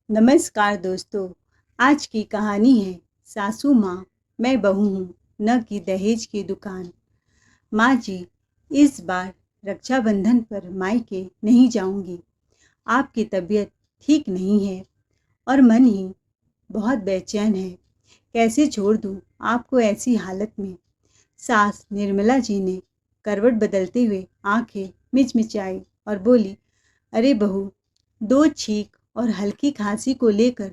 नमस्कार दोस्तों। आज की कहानी है सासू माँ मैं बहू हूँ न कि दहेज की दुकान। माँ जी, इस बार रक्षाबंधन पर मायके नहीं जाऊंगी। आपकी तबीयत ठीक नहीं है और मन ही बहुत बेचैन है। कैसे छोड़ दूँ आपको ऐसी हालत में। सास निर्मला जी ने करवट बदलते हुए आंखें मिचमिचाई और बोली, अरे बहू, दो छींक और हल्की खांसी को लेकर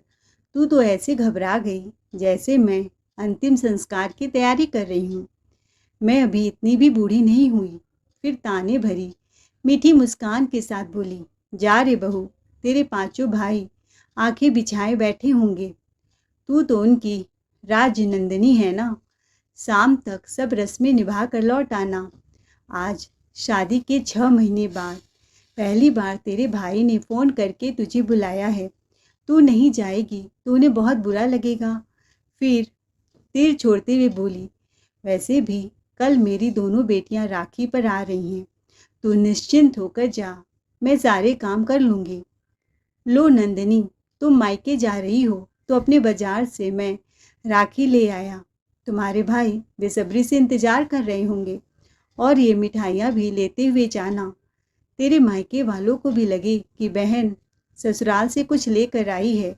तू तो ऐसे घबरा गई जैसे मैं अंतिम संस्कार की तैयारी कर रही हूँ। मैं अभी इतनी भी बूढ़ी नहीं हुई। फिर ताने भरी मीठी मुस्कान के साथ बोली, जा रे बहू, तेरे पांचों भाई आंखें बिछाए बैठे होंगे। तू तो उनकी राजनंदिनी है ना। शाम तक सब रस्में निभा कर लौट आना। आज शादी के 6 महीने बाद पहली बार तेरे भाई ने फ़ोन करके तुझे बुलाया है। तू नहीं जाएगी तो उन्हें बहुत बुरा लगेगा। फिर तीर छोड़ते हुए बोली, वैसे भी कल मेरी दोनों बेटियां राखी पर आ रही हैं। तू निश्चिंत होकर जा, मैं सारे काम कर लूँगी। लो नंदिनी, तुम मायके जा रही हो तो अपने बाजार से मैं राखी ले आया। तुम्हारे भाई बेसब्री से इंतजार कर रहे होंगे। और ये मिठाइयाँ भी लेते हुए जाना। तेरे मायके वालों को भी लगे कि बहन ससुराल से कुछ लेकर आई है।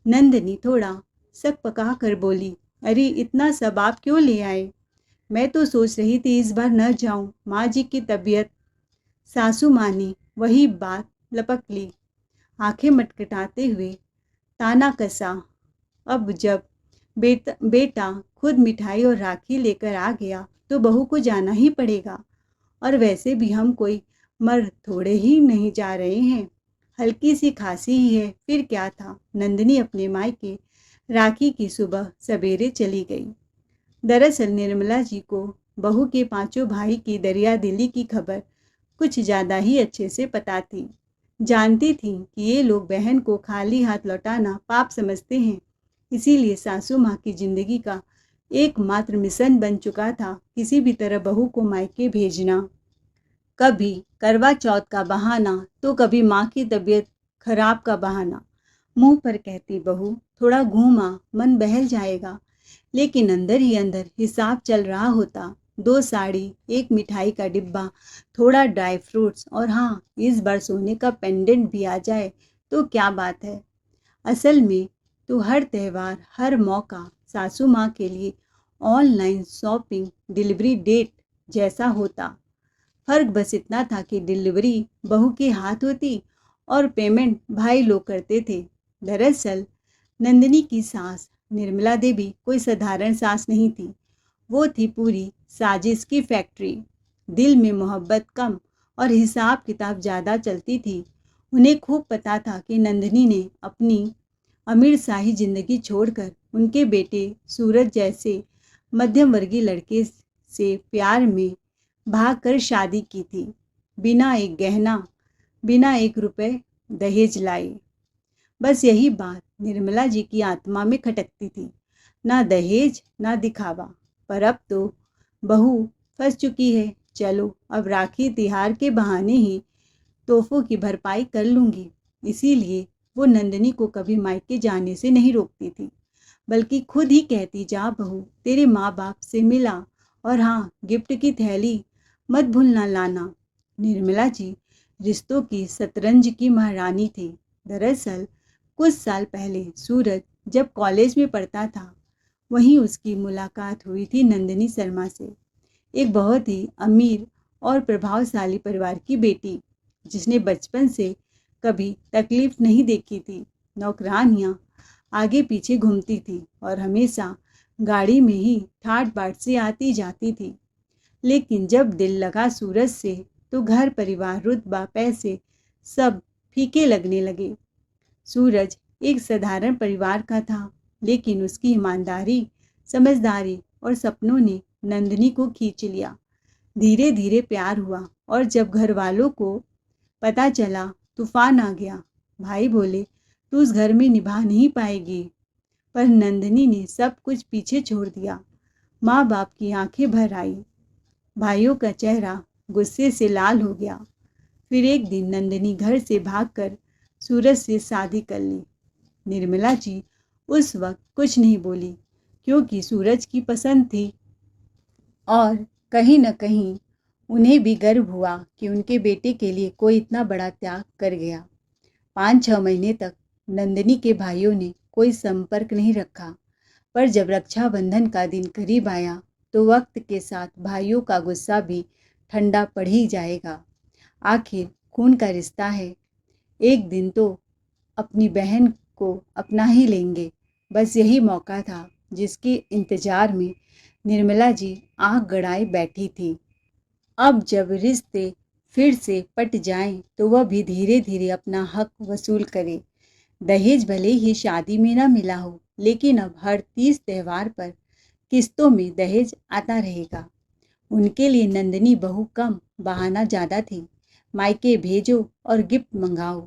नंदिनी थोड़ा सक पका कर बोली, अरे इतना सब आप क्यों ले आए? मैं तो सोच रही थी इस बार न जाऊं, माँ जी की तबीयत। सासू माँ ने वही बात लपक ली, आंखें मटकटाते हुए ताना कसा। अब जब बेटा खुद मिठाई और राखी लेकर आ गया तो बहू को जाना ही पड़ेगा। और वैसे भी हम कोई मर्द थोड़े ही नहीं जा रहे हैं। हल्की सी खांसी ही है, फिर क्या था। नंदिनी अपने मायके राखी की सुबह सवेरे चली गई। दरअसल निर्मला जी को बहू के पांचों भाई की दरिया दिली की खबर कुछ ज़्यादा ही अच्छे से पता थी। जानती थी कि ये लोग बहन को खाली हाथ लौटाना पाप समझते हैं। इसीलिए सासू माँ की जिंदगी का एकमात्र मिशन बन चुका था किसी भी तरह बहू को मायके भेजना। कभी करवा चौथ का बहाना तो कभी माँ की तबीयत खराब का बहाना। मुंह पर कहती बहू, थोड़ा घूमा, मन बहल जाएगा। लेकिन अंदर ही अंदर हिसाब चल रहा होता। 2 साड़ी, एक मिठाई का डिब्बा, थोड़ा ड्राई फ्रूट्स और हाँ, इस बार सोने का पेंडेंट भी आ जाए तो क्या बात है। असल में तो हर त्यौहार, हर मौका सासू माँ के लिए ऑनलाइन शॉपिंग डिलीवरी डेट जैसा होता। फ़र्क बस इतना था कि डिलीवरी बहू के हाथ होती और पेमेंट भाई लोग करते थे। दरअसल नंदिनी की सास निर्मला देवी कोई साधारण सास नहीं थी। वो थी पूरी साजिश की फैक्ट्री। दिल में मोहब्बत कम और हिसाब किताब ज़्यादा चलती थी। उन्हें खूब पता था कि नंदिनी ने अपनी अमीर शाही ज़िंदगी छोड़कर उनके बेटे सूरज जैसे मध्यम वर्गीय लड़के से प्यार में भागकर शादी की थी। बिना एक गहना, बिना 1 रुपए दहेज लाए। बस यही बात निर्मला जी की आत्मा में खटकती थी। ना दहेज, ना दिखावा। पर अब तो बहू फंस चुकी है। चलो अब राखी तिहार के बहाने ही तोहफों की भरपाई कर लूँगी। इसीलिए वो नंदिनी को कभी मायके जाने से नहीं रोकती थी, बल्कि खुद ही कहती, जा बहू, तेरे माँ बाप से मिला और हाँ, गिफ्ट की थैली मत भूलना लाना। निर्मला जी रिश्तों की शतरंज की महारानी थी। दरअसल कुछ साल पहले सूरज जब कॉलेज में पढ़ता था, वहीं उसकी मुलाकात हुई थी नंदिनी शर्मा से, एक बहुत ही अमीर और प्रभावशाली परिवार की बेटी, जिसने बचपन से कभी तकलीफ नहीं देखी थी। नौकरानियाँ आगे पीछे घूमती थी और हमेशा गाड़ी में ही ठाट बाट से आती जाती थी। लेकिन जब दिल लगा सूरज से तो घर परिवार, रुतबा, पैसे सब फीके लगने लगे। सूरज एक साधारण परिवार का था, लेकिन उसकी ईमानदारी, समझदारी और सपनों ने नंदिनी को खींच लिया। धीरे धीरे प्यार हुआ और जब घर वालों को पता चला, तूफान आ गया। भाई बोले, तू उस घर में निभा नहीं पाएगी। पर नंदिनी ने सब कुछ पीछे छोड़ दिया। माँ बाप की आंखें भर आई। भाइयों का चेहरा गुस्से से लाल हो गया। फिर एक दिन नंदिनी घर से भागकर सूरज से शादी कर ली। निर्मला जी उस वक्त कुछ नहीं बोली, क्योंकि सूरज की पसंद थी और कहीं न कहीं उन्हें भी गर्व हुआ कि उनके बेटे के लिए कोई इतना बड़ा त्याग कर गया। 5-6 महीने तक नंदिनी के भाइयों ने कोई संपर्क नहीं रखा, पर जब रक्षाबंधन का दिन करीब आया तो वक्त के साथ भाइयों का गुस्सा भी ठंडा पड़ ही जाएगा। आखिर खून का रिश्ता है, एक दिन तो अपनी बहन को अपना ही लेंगे। बस यही मौका था जिसके इंतजार में निर्मला जी आंख गड़ाए बैठी थी। अब जब रिश्ते फिर से पट जाएं तो वह भी धीरे धीरे अपना हक वसूल करे। दहेज भले ही शादी में ना मिला हो, लेकिन अब हर 30 त्योहार पर किस्तों में दहेज आता रहेगा। उनके लिए नंदिनी बहू कम, बहाना ज़्यादा थी। मायके भेजो और गिफ्ट मंगाओ।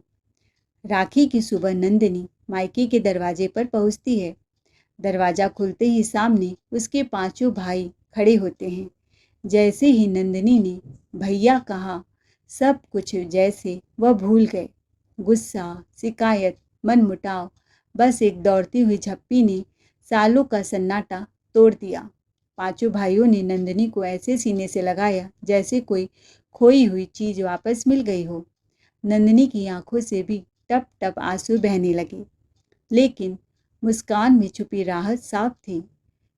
राखी की सुबह नंदिनी मायके के दरवाजे पर पहुंचती है। दरवाज़ा खुलते ही सामने उसके 5 भाई खड़े होते हैं। जैसे ही नंदिनी ने भैया कहा, सब कुछ जैसे वह भूल गए। गुस्सा, शिकायत, मनमुटाव, बस एक दौड़ती हुई झप्पी ने सालों का सन्नाटा तोड़ दिया। 5 भाइयों ने नंदिनी को ऐसे सीने से लगाया जैसे कोई खोई हुई चीज़ वापस मिल गई हो। नंदिनी की आंखों से भी टप टप आंसू बहने लगे, लेकिन मुस्कान में छुपी राहत साफ थी।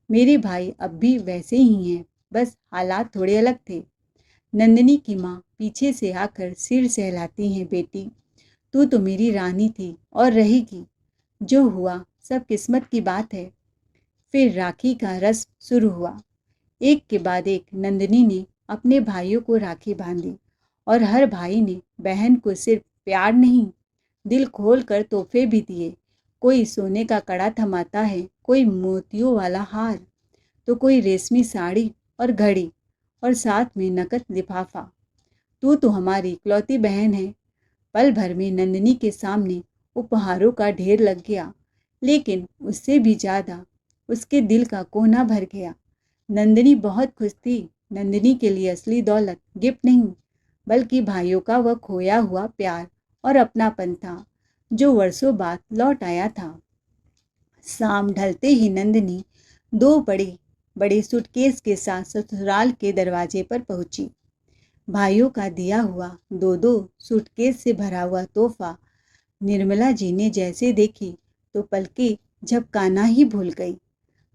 मेरे भाई अब भी वैसे ही हैं, बस हालात थोड़े अलग थे। नंदिनी की माँ पीछे से आकर सिर सहलाती हैं, बेटी तू तो मेरी रानी थी और रहेगी। जो हुआ सब किस्मत की बात है। फिर राखी का रस्म शुरू हुआ। एक के बाद एक नंदिनी ने अपने भाइयों को राखी बांधी और हर भाई ने बहन को सिर्फ प्यार नहीं, दिल खोल कर तोहफे भी दिए। कोई सोने का कड़ा थमाता है, कोई मोतियों वाला हार, तो कोई रेशमी साड़ी और घड़ी, और साथ में नकद लिफाफा। तू तो हमारी इकलौती बहन है। पल भर में नंदिनी के सामने उपहारों का ढेर लग गया, लेकिन उससे भी ज़्यादा उसके दिल का कोना भर गया। नंदिनी बहुत खुश थी। नंदिनी के लिए असली दौलत गिफ्ट नहीं, बल्कि भाइयों का वह खोया हुआ प्यार और अपनापन था, जो वर्षों बाद लौट आया था। शाम ढलते ही नंदिनी 2 बड़े बड़े सूटकेस के साथ ससुराल के दरवाजे पर पहुंची। भाइयों का दिया हुआ 2-2 सूटकेस से भरा हुआ तोहफा निर्मला जी ने जैसे देखी तो पलकें झपकाना ही भूल गई।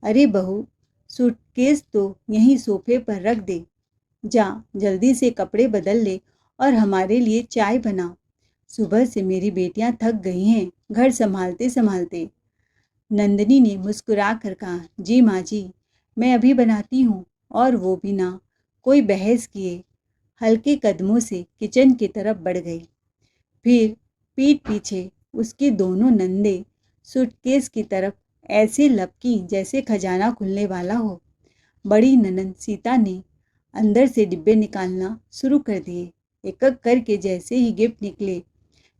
अरे बहू, सूटकेस तो यहीं सोफे पर रख दे। जा जल्दी से कपड़े बदल ले और हमारे लिए चाय बना। सुबह से मेरी बेटियां थक गई हैं घर संभालते संभालते। नंदिनी ने मुस्कुरा कर कहा, जी माँ जी, मैं अभी बनाती हूँ। और वो बिना कोई बहस किए हल्के कदमों से किचन की तरफ बढ़ गई। फिर पीठ पीछे उसकी दोनों नंदे सूटकेस की तरफ ऐसे लपकी जैसे खजाना खुलने वाला हो। बड़ी ननंद सीता ने अंदर से डिब्बे निकालना शुरू कर दिए। एक एक करके जैसे ही गिफ्ट निकले,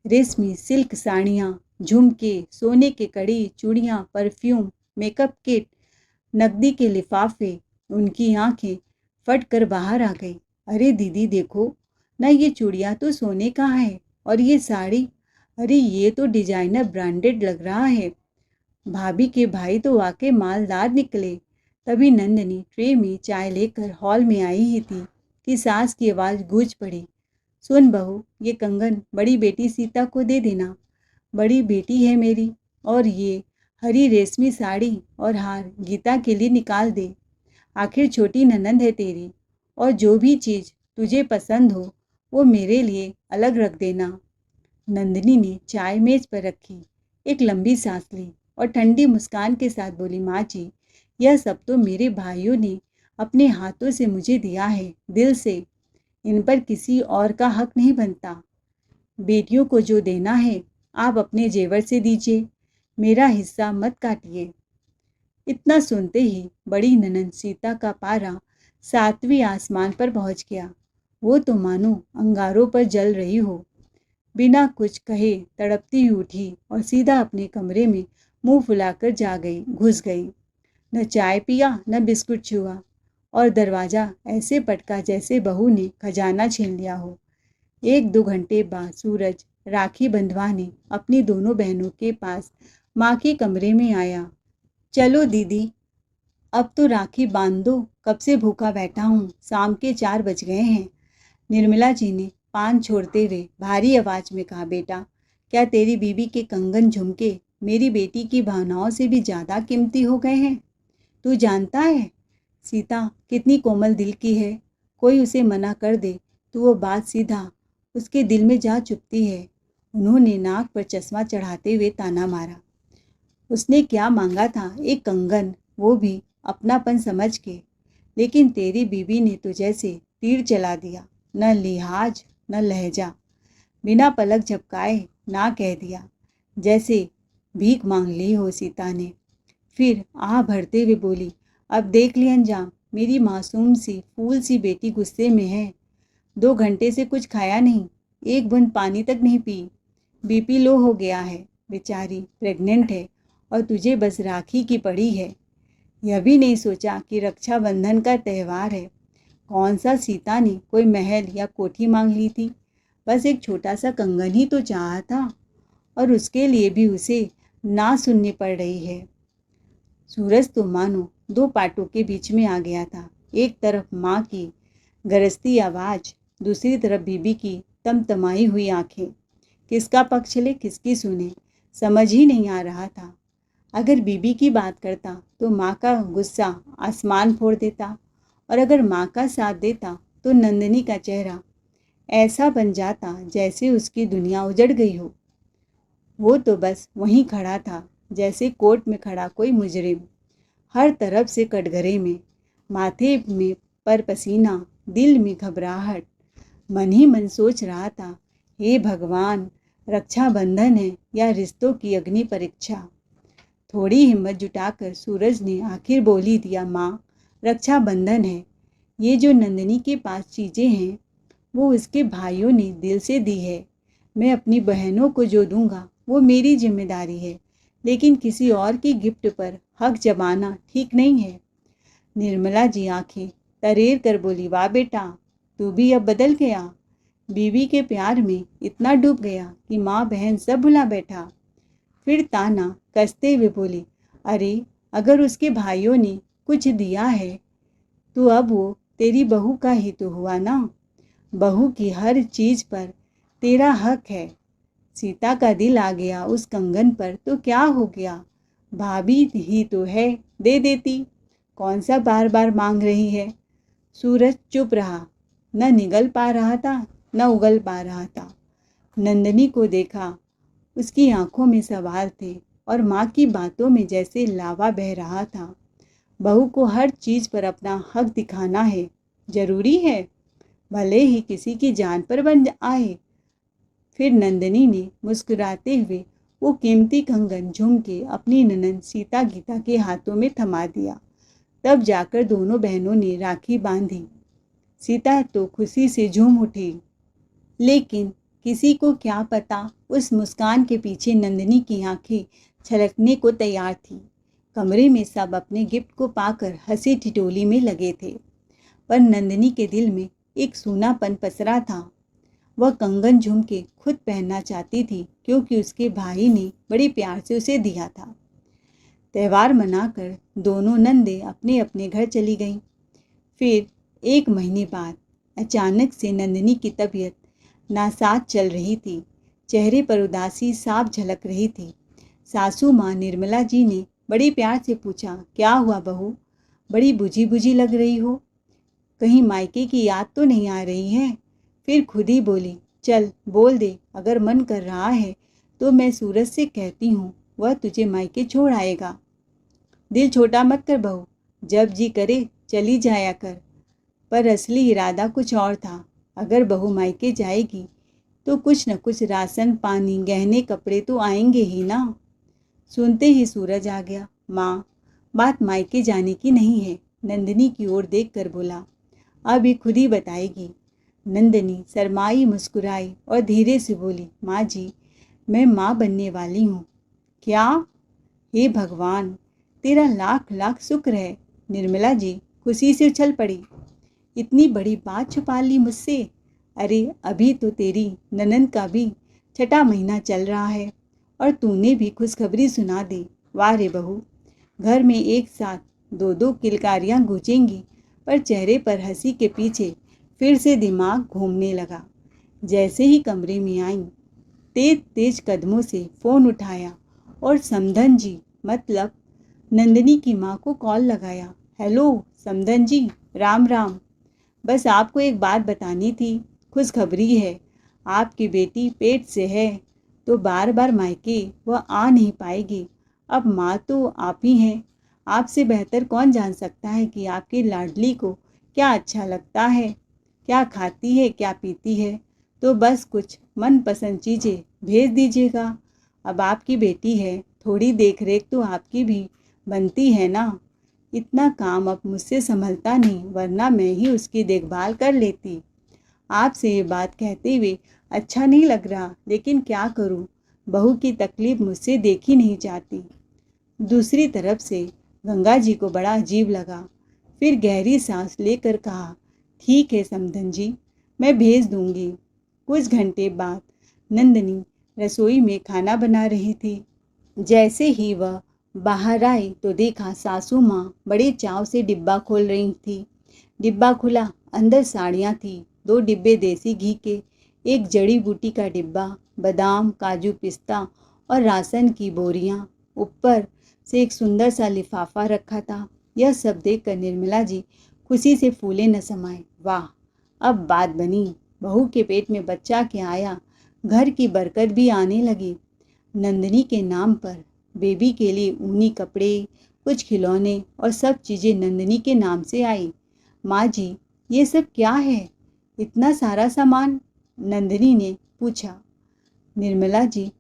रेशमी सिल्क साड़ियाँ, झुमके, सोने के कड़ी, चूड़ियाँ, परफ्यूम, मेकअप किट, नकदी के लिफाफे, उनकी आंखें फट कर बाहर आ गई। अरे दीदी देखो ना, ये चूड़ियाँ तो सोने का है, और ये साड़ी, अरे ये तो डिजाइनर ब्रांडेड लग रहा है। भाभी के भाई तो वाकई मालदार निकले। तभी नंदिनी ट्रे में चाय लेकर हॉल में आई ही थी कि सास की आवाज़ गूंज पड़ी, सुन बहू, ये कंगन बड़ी बेटी सीता को दे देना। बड़ी बेटी है मेरी। और ये हरी रेशमी साड़ी और हार गीता के लिए निकाल दे। आखिर छोटी ननंद है तेरी, और जो भी चीज़ तुझे पसंद हो वो मेरे लिए अलग रख देना। नंदिनी ने चाय मेज पर रखी, एक लंबी सांस ली और ठंडी मुस्कान के साथ बोली, माँ जी, यह सब तो मेरे भाइयों ने अपने हाथों से मुझे दिया है, दिल से। इन पर किसी और का हक नहीं बनता। बेटियों को जो देना है आप अपने जेवर से दीजिए, मेरा हिस्सा मत काटिए। इतना सुनते ही बड़ी ननंद सीता का पारा 7वें आसमान पर पहुंच गया। वो तो मानो अंगारों पर जल रही हो। बिना कुछ कहे तड़पती हुई उठी और सीधा अपने कमरे में मुंह फुलाकर घुस गई। न चाय पिया न बिस्कुट छुआ, और दरवाज़ा ऐसे पटका जैसे बहू ने खजाना छीन लिया हो। 1-2 घंटे बाद सूरज राखी बंधवाने अपनी दोनों बहनों के पास माँ के कमरे में आया। चलो दीदी, अब तो राखी बांध दो, कब से भूखा बैठा हूँ, शाम के 4 बज गए हैं। निर्मला जी ने पान छोड़ते हुए भारी आवाज में कहा, बेटा, क्या तेरी बीबी के कंगन झुमके मेरी बेटी की भावनाओं से भी ज़्यादा कीमती हो गए हैं? तू जानता है सीता कितनी कोमल दिल की है, कोई उसे मना कर दे तो वो बात सीधा उसके दिल में जा चुभती है। उन्होंने नाक पर चश्मा चढ़ाते हुए ताना मारा। उसने क्या मांगा था? एक कंगन, वो भी अपनापन समझ के। लेकिन तेरी बीबी ने तो जैसे तीर चला दिया, न लिहाज न लहजा, बिना पलक झपकाए ना कह दिया, जैसे भीख मांग ली हो सीता ने। फिर आह भरते हुए बोली, अब देख ली अंजाम, मेरी मासूम सी फूल सी बेटी गुस्से में है। 2 घंटे से कुछ खाया नहीं, एक बूंद पानी तक नहीं पी, बीपी लो हो गया है, बेचारी प्रेग्नेंट है और तुझे बस राखी की पड़ी है। यह भी नहीं सोचा कि रक्षाबंधन का त्यौहार है। कौन सा सीता ने कोई महल या कोठी मांग ली थी, बस एक छोटा सा कंगन ही तो चाहा था, और उसके लिए भी उसे ना सुननी पड़ रही है। सूरज तो मानो 2 पाटों के बीच में आ गया था। एक तरफ माँ की गरजती आवाज़, दूसरी तरफ बीबी की तमतमाई हुई आंखें। किसका पक्ष ले, किसकी सुने, समझ ही नहीं आ रहा था। अगर बीबी की बात करता तो माँ का गुस्सा आसमान फोड़ देता, और अगर माँ का साथ देता तो नंदिनी का चेहरा ऐसा बन जाता जैसे उसकी दुनिया उजड़ गई हो। वो तो बस वहीं खड़ा था, जैसे कोर्ट में खड़ा कोई मुजरिम, हर तरफ से कटघरे में, माथे में पर पसीना, दिल में घबराहट। मन ही मन सोच रहा था, हे भगवान, रक्षाबंधन है या रिश्तों की अग्नि परीक्षा। थोड़ी हिम्मत जुटाकर सूरज ने आखिर बोल ही दिया, माँ, रक्षाबंधन है। ये जो नंदिनी के पास चीज़ें हैं वो उसके भाइयों ने दिल से दी है। मैं अपनी बहनों को जो दूंगा वो मेरी जिम्मेदारी है, लेकिन किसी और की गिफ्ट पर हक जमाना ठीक नहीं है। निर्मला जी आंखें तरेर कर बोली, वाह बेटा, तू भी अब बदल गया। बीवी के प्यार में इतना डूब गया कि माँ बहन सब भुला बैठा। फिर ताना कसते हुए बोली, अरे, अगर उसके भाइयों ने कुछ दिया है तो अब वो तेरी बहू का ही तो हुआ ना। बहू की हर चीज़ पर तेरा हक है। सीता का दिल आ गया उस कंगन पर तो क्या हो गया, भाभी ही तो है, दे देती। कौन सा बार बार मांग रही है। सूरज चुप रहा, न निगल पा रहा था न उगल पा रहा था। नंदिनी को देखा, उसकी आंखों में सवाल थे और माँ की बातों में जैसे लावा बह रहा था। बहू को हर चीज़ पर अपना हक दिखाना है, जरूरी है, भले ही किसी की जान पर बन आए। फिर नंदिनी ने मुस्कुराते हुए वो कीमती कंगन झूम के अपनी ननंद सीता गीता के हाथों में थमा दिया। तब जाकर दोनों बहनों ने राखी बांधी। सीता तो खुशी से झूम उठी, लेकिन किसी को क्या पता उस मुस्कान के पीछे नंदिनी की आंखें छलकने को तैयार थी। कमरे में सब अपने गिफ्ट को पाकर हंसी ठिठोली में लगे थे, पर नंदिनी के दिल में एक सूनापन पसरा था। वह कंगन झूम के खुद पहनना चाहती थी, क्योंकि उसके भाई ने बड़े प्यार से उसे दिया था। त्यौहार मनाकर दोनों नंदे अपने अपने घर चली गईं। फिर 1 महीने बाद अचानक से नंदिनी की तबीयत नासाज चल रही थी। चेहरे पर उदासी साफ झलक रही थी। सासू माँ निर्मला जी ने बड़े प्यार से पूछा, क्या हुआ बहू, बड़ी बुझी बुझी लग रही हो, कहीं मायके की याद तो नहीं आ रही है। फिर खुद ही बोली, चल बोल दे, अगर मन कर रहा है तो मैं सूरज से कहती हूँ, वह तुझे मायके छोड़ आएगा। दिल छोटा मत कर बहू, जब जी करे चली जाया कर। पर असली इरादा कुछ और था। अगर बहू मायके जाएगी तो कुछ न कुछ राशन पानी गहने कपड़े तो आएंगे ही ना। सुनते ही सूरज आ गया। माँ, बात मायके जाने की नहीं है, नंदिनी की ओर देख कर बोला, अब ये खुद ही बताएगी। नंदिनी शर्माई, मुस्कुराई और धीरे से बोली, माँ जी, मैं माँ बनने वाली हूँ। क्या? हे भगवान, तेरा लाख लाख शुक्र है। निर्मला जी खुशी से उछल पड़ी, इतनी बड़ी बात छुपा ली मुझसे। अरे, अभी तो तेरी ननंद का भी 6ठा महीना चल रहा है और तूने भी खुशखबरी सुना दी। वाह रे बहू। घर में एक साथ दो दो किलकारियाँ गूंजेंगी, पर चेहरे पर हंसी के पीछे फिर से दिमाग घूमने लगा। जैसे ही कमरे में आई, तेज तेज कदमों से फ़ोन उठाया और समधन जी मतलब नंदिनी की माँ को कॉल लगाया। हेलो समधन जी, राम राम। बस आपको एक बात बतानी थी, खुशखबरी है। आपकी बेटी पेट से है, तो बार बार मायके वह आ नहीं पाएगी। अब माँ तो आप ही हैं। आपसे बेहतर कौन जान सकता है कि आपकी लाडली को क्या अच्छा लगता है, क्या खाती है, क्या पीती है। तो बस कुछ मनपसंद चीज़ें भेज दीजिएगा। अब आपकी बेटी है, थोड़ी देख रेख तो आपकी भी बनती है ना। इतना काम अब मुझसे संभलता नहीं, वरना मैं ही उसकी देखभाल कर लेती। आपसे ये बात कहते हुए अच्छा नहीं लग रहा, लेकिन क्या करूं, बहू की तकलीफ मुझसे देखी नहीं जाती। दूसरी तरफ से गंगा जी को बड़ा अजीब लगा। फिर गहरी सांस लेकर कहा, ठीक है समधन जी, मैं भेज दूंगी। कुछ घंटे बाद नंदिनी रसोई में खाना बना रही थी। जैसे ही वह बाहर आई तो देखा सासू माँ बड़े चाव से डिब्बा खोल रही थी। डिब्बा खुला, अंदर साड़ियाँ थी, 2 डिब्बे देसी घी के, एक जड़ी बूटी का डिब्बा, बादाम, काजू, पिस्ता और राशन की बोरियाँ। ऊपर से एक सुंदर सा लिफाफा रखा था। यह सब देखकर निर्मला जी खुशी से फूले न समाये। वाह, अब बात बनी। बहू के पेट में बच्चा क्या आया, घर की बरकत भी आने लगी। नंदिनी के नाम पर बेबी के लिए ऊनी कपड़े, कुछ खिलौने और सब चीज़ें नंदिनी के नाम से आई। माँ जी, ये सब क्या है, इतना सारा सामान? नंदिनी ने पूछा। निर्मला जी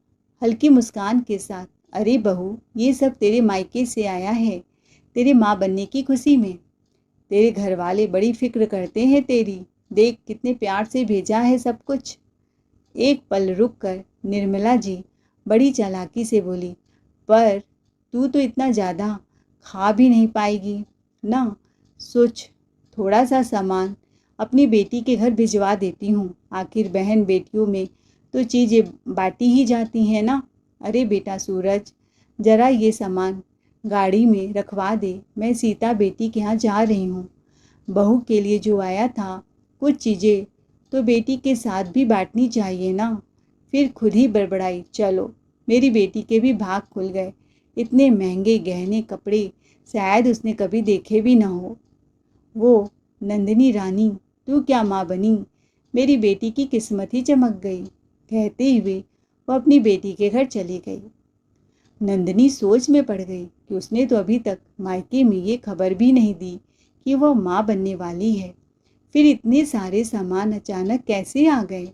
हल्की मुस्कान के साथ, अरे बहू, ये सब तेरे मायके से आया है, तेरे माँ बनने की खुशी में। तेरे घर वाले बड़ी फिक्र करते हैं तेरी, देख कितने प्यार से भेजा है सब कुछ। एक पल रुककर निर्मला जी बड़ी चालाकी से बोली, पर तू तो इतना ज़्यादा खा भी नहीं पाएगी ना। सोच, थोड़ा सा सामान अपनी बेटी के घर भिजवा देती हूँ, आखिर बहन बेटियों में तो चीज़ें बांटी ही जाती हैं ना। अरे बेटा सूरज, ज़रा ये सामान गाड़ी में रखवा दे, मैं सीता बेटी के यहाँ जा रही हूँ। बहू के लिए जो आया था, कुछ चीज़ें तो बेटी के साथ भी बांटनी चाहिए ना। फिर खुद ही बड़बड़ाई, चलो, मेरी बेटी के भी भाग खुल गए। इतने महंगे गहने कपड़े शायद उसने कभी देखे भी ना हो। वो नंदिनी रानी, तू क्या माँ बनी, मेरी बेटी की किस्मत ही चमक गई। कहते हुए वो अपनी बेटी के घर चली गई। नंदिनी सोच में पड़ गई कि उसने तो अभी तक मायके में ये खबर भी नहीं दी कि वह माँ बनने वाली है। फिर इतने सारे सामान अचानक कैसे आ गए?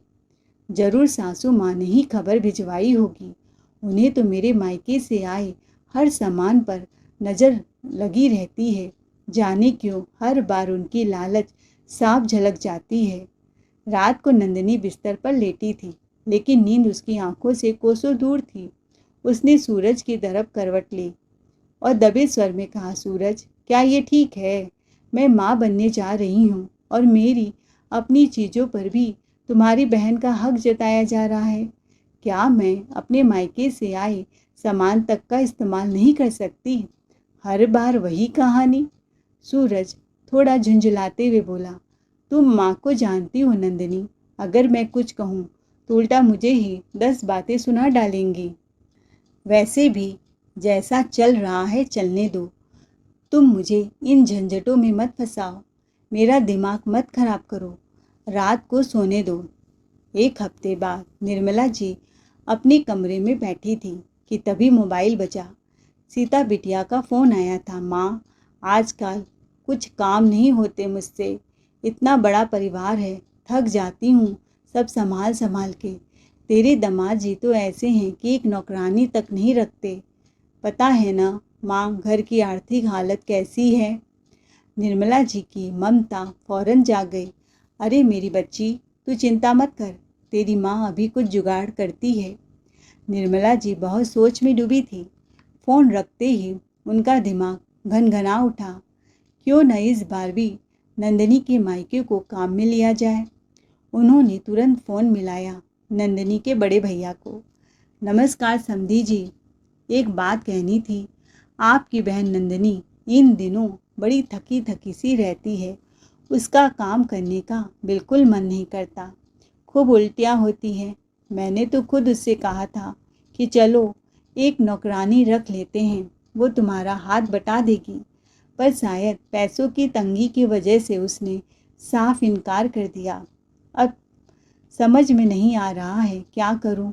जरूर सासू माँ ने ही खबर भिजवाई होगी। उन्हें तो मेरे मायके से आए हर सामान पर नज़र लगी रहती है। जाने क्यों हर बार उनकी लालच साफ झलक जाती है। रात को नंदिनी बिस्तर पर लेटी थी, लेकिन नींद उसकी आंखों से कोसों दूर थी। उसने सूरज की तरफ करवट ली और दबे स्वर में कहा, सूरज, क्या ये ठीक है? मैं माँ बनने जा रही हूँ और मेरी अपनी चीज़ों पर भी तुम्हारी बहन का हक जताया जा रहा है। क्या मैं अपने मायके से आए सामान तक का इस्तेमाल नहीं कर सकती? हर बार वही कहानी। सूरज थोड़ा झुंझलाते हुए बोला, तुम माँ को जानती हो नंदिनी, अगर मैं कुछ कहूँ तो उल्टा मुझे ही 10 बातें सुना डालेंगी। वैसे भी जैसा चल रहा है चलने दो, तुम मुझे इन झंझटों में मत फंसाओ, मेरा दिमाग मत खराब करो, रात को सोने दो। 1 हफ्ते बाद निर्मला जी अपने कमरे में बैठी थी कि तभी मोबाइल बजा। सीता बिटिया का फ़ोन आया था। माँ, आजकल कुछ काम नहीं होते मुझसे, इतना बड़ा परिवार है, थक जाती हूँ सब संभाल संभाल के। तेरे दामाद जी तो ऐसे हैं कि एक नौकरानी तक नहीं रखते। पता है ना माँ, घर की आर्थिक हालत कैसी है। निर्मला जी की ममता फौरन जाग गई। अरे मेरी बच्ची, तू चिंता मत कर, तेरी माँ अभी कुछ जुगाड़ करती है। निर्मला जी बहुत सोच में डूबी थी। फ़ोन रखते ही उनका दिमाग घनघना उठा। क्यों न इस बार भी नंदिनी के मायके को काम में लिया जाए। उन्होंने तुरंत फ़ोन मिलाया नंदिनी के बड़े भैया को। नमस्कार समधी जी, एक बात कहनी थी। आपकी बहन नंदिनी इन दिनों बड़ी थकी थकी सी रहती है। उसका काम करने का बिल्कुल मन नहीं करता, खूब उल्टियाँ होती हैं। मैंने तो खुद उससे कहा था कि चलो एक नौकरानी रख लेते हैं, वो तुम्हारा हाथ बटा देगी, पर शायद पैसों की तंगी की वजह से उसने साफ इनकार कर दिया। अब समझ में नहीं आ रहा है क्या करूं।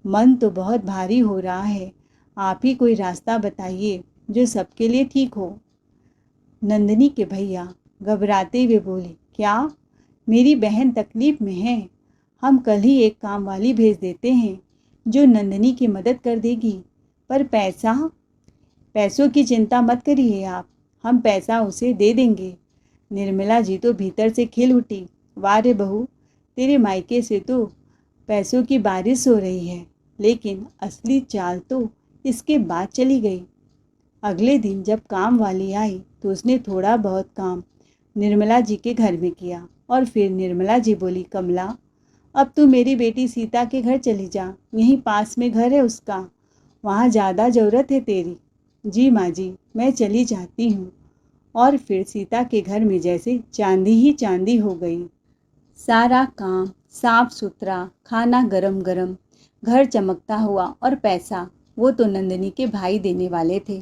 मन तो बहुत भारी हो रहा है। आप ही कोई रास्ता बताइए जो सबके लिए ठीक हो। नंदिनी के भैया घबराते हुए बोले, क्या? मेरी बहन तकलीफ में है। हम कल ही एक काम वाली भेज देते हैं जो नंदिनी की मदद कर देगी। पर पैसों की चिंता मत करिए आप, हम पैसा उसे दे देंगे। निर्मला जी तो भीतर से खिल उठी, वाह रे बहू, तेरे मायके से तो पैसों की बारिश हो रही है। लेकिन असली चाल तो इसके बाद चली गई। अगले दिन जब काम वाली आई तो उसने थोड़ा बहुत काम निर्मला जी के घर में किया और फिर निर्मला जी बोली, कमला, अब तू मेरी बेटी सीता के घर चली जा, यहीं पास में घर है उसका, वहाँ ज़्यादा ज़रूरत है तेरी। जी माँ जी, मैं चली जाती हूँ। और फिर सीता के घर में जैसे चांदी ही चांदी हो गई। सारा काम साफ सुथरा, खाना गरम गरम, घर चमकता हुआ और पैसा वो तो नंदिनी के भाई देने वाले थे।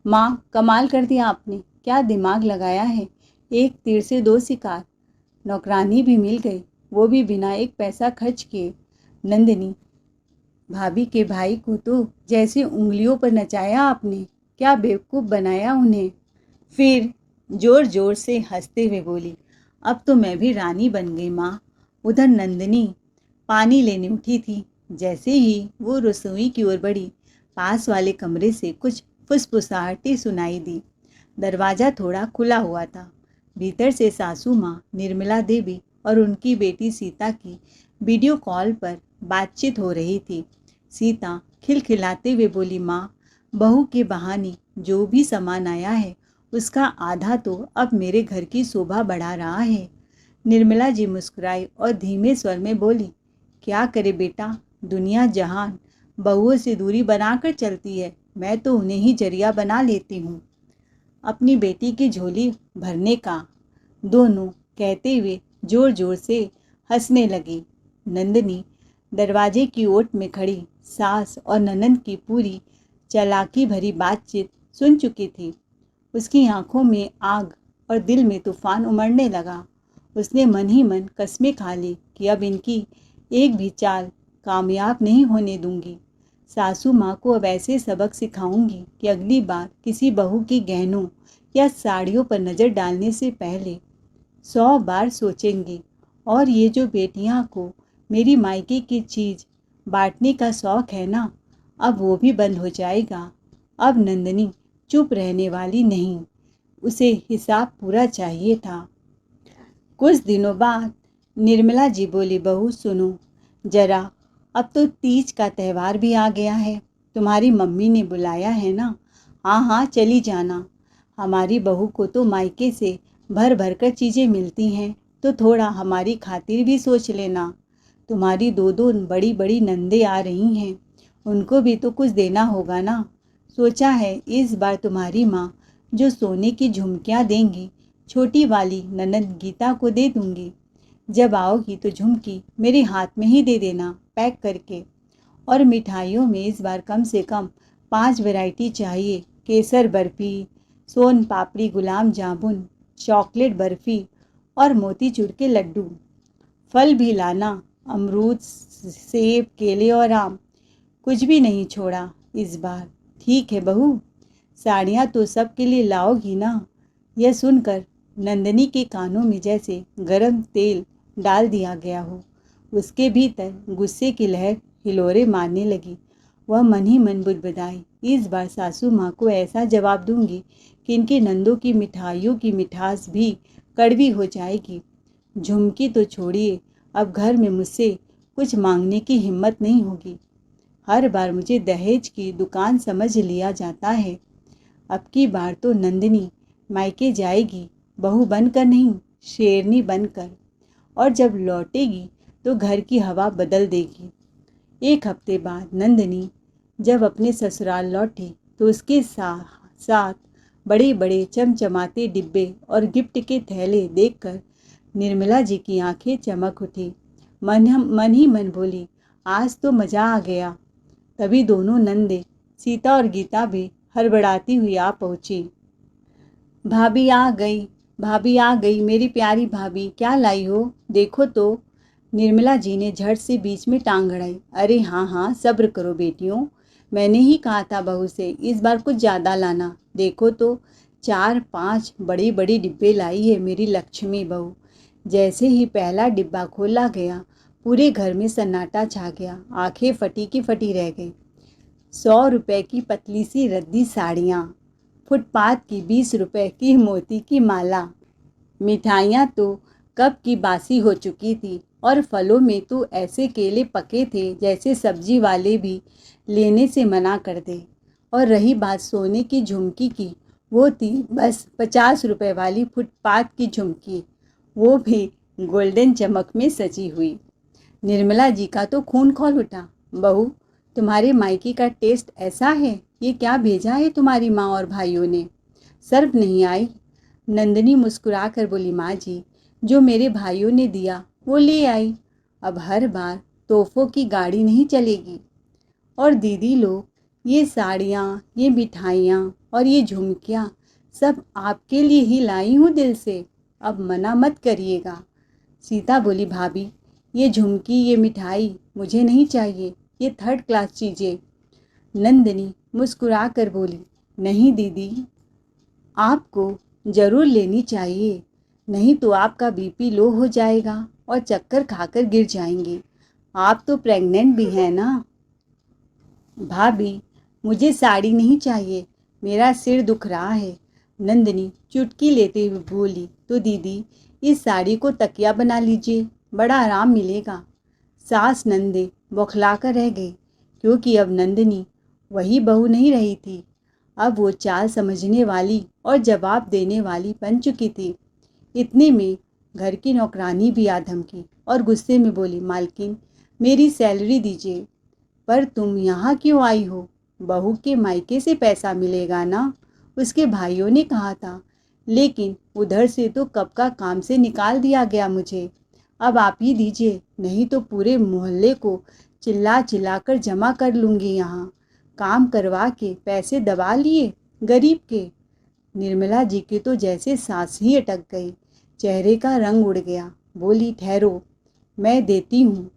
माँ, कमाल कर दिया आपने, क्या दिमाग लगाया है। एक तीर से दो शिकार। नौकरानी भी मिल गई, वो भी बिना एक पैसा खर्च किए। नंदिनी भाभी के भाई को तो जैसे उंगलियों पर नचाया आपने, क्या बेवकूफ़ बनाया उन्हें। फिर जोर जोर से हंसते हुए बोली, अब तो मैं भी रानी बन गई माँ। उधर नंदिनी पानी लेने उठी थी। जैसे ही वो रसोई की ओर बढ़ी, पास वाले कमरे से कुछ फुसफुसाहटें सुनाई दी। दरवाज़ा थोड़ा खुला हुआ था। भीतर से सासू माँ निर्मला देवी और उनकी बेटी सीता की वीडियो कॉल पर बातचीत हो रही थी। सीता खिलखिलाते हुए बोली, माँ, बहू के बहाने जो भी सामान आया है उसका आधा तो अब मेरे घर की शोभा बढ़ा रहा है। निर्मला जी मुस्कुराई और धीमे स्वर में बोली, क्या करे बेटा, दुनिया जहान बहुओं से दूरी बनाकर चलती है, मैं तो उन्हें ही जरिया बना लेती हूँ अपनी बेटी की झोली भरने का। दोनों कहते हुए जोर जोर से हंसने लगी। नंदिनी दरवाजे की ओट में खड़ी सास और ननंद की पूरी चालाकी भरी बातचीत सुन चुकी थी। उसकी आंखों में आग और दिल में तूफान उमड़ने लगा। उसने मन ही मन कस्में खा ली कि अब इनकी एक भी चाल कामयाब नहीं होने दूंगी। सासू माँ को अब ऐसे सबक सिखाऊंगी कि अगली बार किसी बहू की गहनों या साड़ियों पर नज़र डालने से पहले 100 बार सोचेंगी। और ये जो बेटियां को मेरी मायके की चीज़ बांटने का शौक है ना, अब वो भी बंद हो जाएगा। अब नंदिनी चुप रहने वाली नहीं, उसे हिसाब पूरा चाहिए था। कुछ दिनों बाद निर्मला जी बोली, बहू सुनो जरा, अब तो तीज का त्यौहार भी आ गया है। तुम्हारी मम्मी ने बुलाया है ना? हाँ हाँ, चली जाना। हमारी बहू को तो मायके से भर भर कर चीज़ें मिलती हैं, तो थोड़ा हमारी खातिर भी सोच लेना। तुम्हारी दो दो बड़ी बड़ी नंदे आ रही हैं, उनको भी तो कुछ देना होगा ना। सोचा है इस बार तुम्हारी माँ जो सोने की झुमकियाँ देंगी, छोटी वाली ननद गीता को दे दूंगी। जब आओगी तो झुमकी मेरे हाथ में ही दे देना पैक करके। और मिठाइयों में इस बार कम से कम 5 वैरायटी चाहिए। केसर बर्फ़ी, सोन पापड़ी, गुलाब जामुन, चॉकलेट बर्फ़ी और मोतीचूर के लड्डू। फल भी लाना, अमरूद, सेब, केले और आम, कुछ भी नहीं छोड़ा इस बार। ठीक है बहू, साड़ियाँ तो सबके लिए लाओगी ना? यह सुनकर नंदिनी के कानों में जैसे गरम तेल डाल दिया गया हो। उसके भीतर गुस्से की लहर हिलोरे मारने लगी। वह मन ही मन बुदबुदाई, इस बार सासू माँ को ऐसा जवाब दूंगी कि इनके नंदों की मिठाइयों की मिठास भी कड़वी हो जाएगी। झुमकी तो छोड़िए, अब घर में मुझसे कुछ मांगने की हिम्मत नहीं होगी। हर बार मुझे दहेज की दुकान समझ लिया जाता है। अब की बार तो नंदिनी मायके जाएगी, बहू बनकर नहीं, शेरनी बनकर। और जब लौटेगी तो घर की हवा बदल देगी। एक हफ्ते बाद नंदिनी जब अपने ससुराल लौटी तो उसके साथ बड़े बड़े चमचमाते डिब्बे और गिफ्ट के थैले देखकर निर्मला जी की आंखें चमक उठी। मन ही मन बोली, आज तो मज़ा आ गया। तभी दोनों नंदे सीता और गीता भी हड़बड़ाती हुई आ पहुंची। भाभी आ गई, भाभी आ गई, मेरी प्यारी भाभी, क्या लाई हो, देखो तो। निर्मला जी ने झट से बीच में टांग अड़ाई। अरे हाँ हाँ, सब्र करो बेटियों, मैंने ही कहा था बहू से इस बार कुछ ज़्यादा लाना। देखो तो 4-5 बड़ी बड़ी डिब्बे लाई है मेरी लक्ष्मी बहू। जैसे ही पहला डिब्बा खोला गया पूरे घर में सन्नाटा छा गया। आंखें फटी की फटी रह गई। 100 रुपए की पतली सी रद्दी साड़ियाँ, फुटपाथ की 20 रुपए की मोती की माला, मिठाइयाँ तो कब की बासी हो चुकी थी और फलों में तो ऐसे केले पके थे जैसे सब्जी वाले भी लेने से मना कर दे। और रही बात सोने की झुमकी की, वो थी बस 50 रुपए वाली फुटपाथ की झुमकी, वो भी गोल्डन चमक में सजी हुई। निर्मला जी का तो खून खौल उठा। बहू, तुम्हारे मायके का टेस्ट ऐसा है, ये क्या भेजा है तुम्हारी माँ और भाइयों ने, सर्व नहीं आई। नंदिनी मुस्कुरा कर बोली, माँ जी, जो मेरे भाइयों ने दिया वो ले आई। अब हर बार तोहफों की गाड़ी नहीं चलेगी। और दीदी लोग, ये साड़ियाँ, ये मिठाइयाँ और ये झुमकियाँ सब आपके लिए ही लाई हूँ दिल से, अब मना मत करिएगा। सीता बोली, भाभी, ये झुमकी, ये मिठाई मुझे नहीं चाहिए, ये थर्ड क्लास चीज़ें। नंदिनी मुस्कुरा कर बोली, नहीं दीदी, आपको ज़रूर लेनी चाहिए, नहीं तो आपका बीपी लो हो जाएगा और चक्कर खाकर गिर जाएंगे। आप तो प्रेग्नेंट भी हैं ना। भाभी, मुझे साड़ी नहीं चाहिए, मेरा सिर दुख रहा है। नंदिनी चुटकी लेते हुए बोली, तो दीदी, इस साड़ी को तकिया बना लीजिए, बड़ा आराम मिलेगा। सास नंदे बौखला कर रह गई, क्योंकि अब नंदिनी वही बहू नहीं रही थी। अब वो चाल समझने वाली और जवाब देने वाली बन चुकी थी। इतने में घर की नौकरानी भी आ धमकी और गुस्से में बोली, मालकिन, मेरी सैलरी दीजिए। पर तुम यहाँ क्यों आई हो, बहू के मायके से पैसा मिलेगा ना, उसके भाइयों ने कहा था, लेकिन उधर से तो कब का काम से निकाल दिया गया मुझे। अब आप ही दीजिए, नहीं तो पूरे मोहल्ले को चिल्ला चिल्ला कर जमा कर लूँगी यहाँ। काम करवा के पैसे दबा लिए गरीब के। निर्मला जी के तो जैसे सांस ही अटक गई, चेहरे का रंग उड़ गया। बोली, ठहरो, मैं देती हूँ।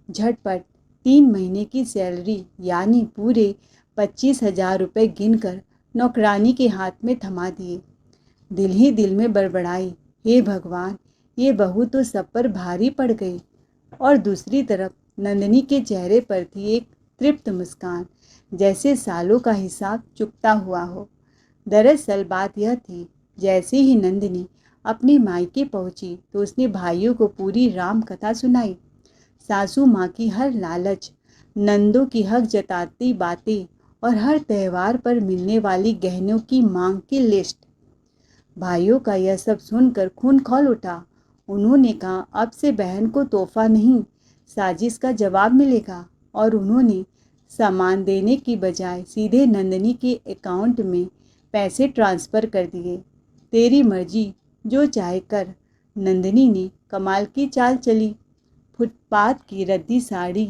झटपट 3 महीने की सैलरी यानी पूरे 25,000 रुपये गिनकर नौकरानी के हाथ में थमा दिए। दिल ही दिल में बड़बड़ाई, हे भगवान, ये बहू तो सब पर भारी पड़ गई। और दूसरी तरफ नंदिनी के चेहरे पर थी एक तृप्त मुस्कान, जैसे सालों का हिसाब चुकता हुआ हो। दरअसल बात यह थी, जैसे ही नंदिनी अपने मायके पहुंची तो उसने भाइयों को पूरी राम कथा सुनाई। सासू माँ की हर लालच, नंदों की हक जताती बातें और हर त्यौहार पर मिलने वाली गहनों की मांग की लिस्ट। भाइयों का यह सब सुनकर खून खौल उठा। उन्होंने कहा, अब से बहन को तोहफा नहीं, साजिश का जवाब मिलेगा। और उन्होंने सामान देने की बजाय सीधे नंदिनी के अकाउंट में पैसे ट्रांसफ़र कर दिए। तेरी मर्जी, जो चाहे कर। नंदिनी ने कमाल की चाल चली। फुटपाथ की रद्दी साड़ी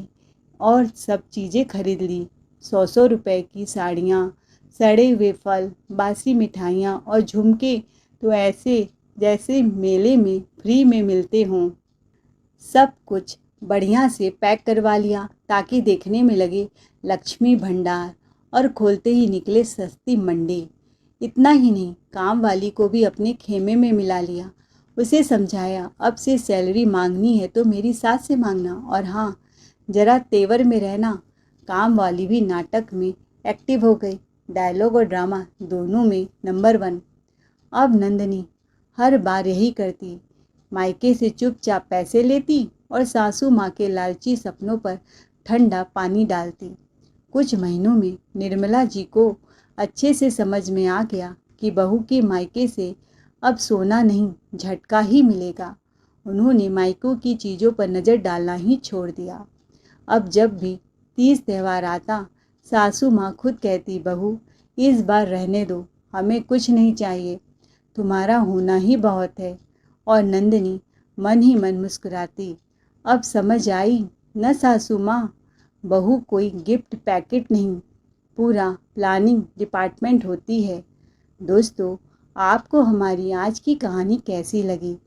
और सब चीज़ें खरीद ली। 100 रुपए की साड़ियाँ, सड़े हुए फल, बासी मिठाइयाँ और झुमके तो ऐसे जैसे मेले में फ्री में मिलते हों। सब कुछ बढ़िया से पैक करवा लिया ताकि देखने में लगे लक्ष्मी भंडार, और खोलते ही निकले सस्ती मंडी। इतना ही नहीं, काम वाली को भी अपने खेमे में मिला लिया। उसे समझाया, अब से सैलरी मांगनी है तो मेरी सास से मांगना, और हाँ, ज़रा तेवर में रहना। काम वाली भी नाटक में एक्टिव हो गई, डायलॉग और ड्रामा दोनों में नंबर 1। अब नंदिनी हर बार यही करती, मायके से चुपचाप पैसे लेती और सासू माँ के लालची सपनों पर ठंडा पानी डालती। कुछ महीनों में निर्मला जी को अच्छे से समझ में आ गया कि बहू के मायके से अब सोना नहीं, झटका ही मिलेगा। उन्होंने मायकों की चीज़ों पर नज़र डालना ही छोड़ दिया। अब जब भी तीज त्यौहार आता, सासू माँ खुद कहती, बहू इस बार रहने दो, हमें कुछ नहीं चाहिए, तुम्हारा होना ही बहुत है। और नंदिनी मन ही मन मुस्कुराती, अब समझ आई न सासू माँ, बहू कोई गिफ्ट पैकेट नहीं, पूरा प्लानिंग डिपार्टमेंट होती है। दोस्तों, आपको हमारी आज की कहानी कैसी लगी?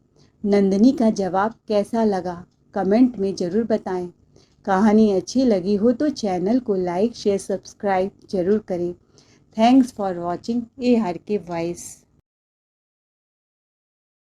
नंदिनी का जवाब कैसा लगा? कमेंट में ज़रूर बताएं। कहानी अच्छी लगी हो तो चैनल को लाइक शेयर सब्सक्राइब ज़रूर करें। Thanks for watching A R के वॉइस।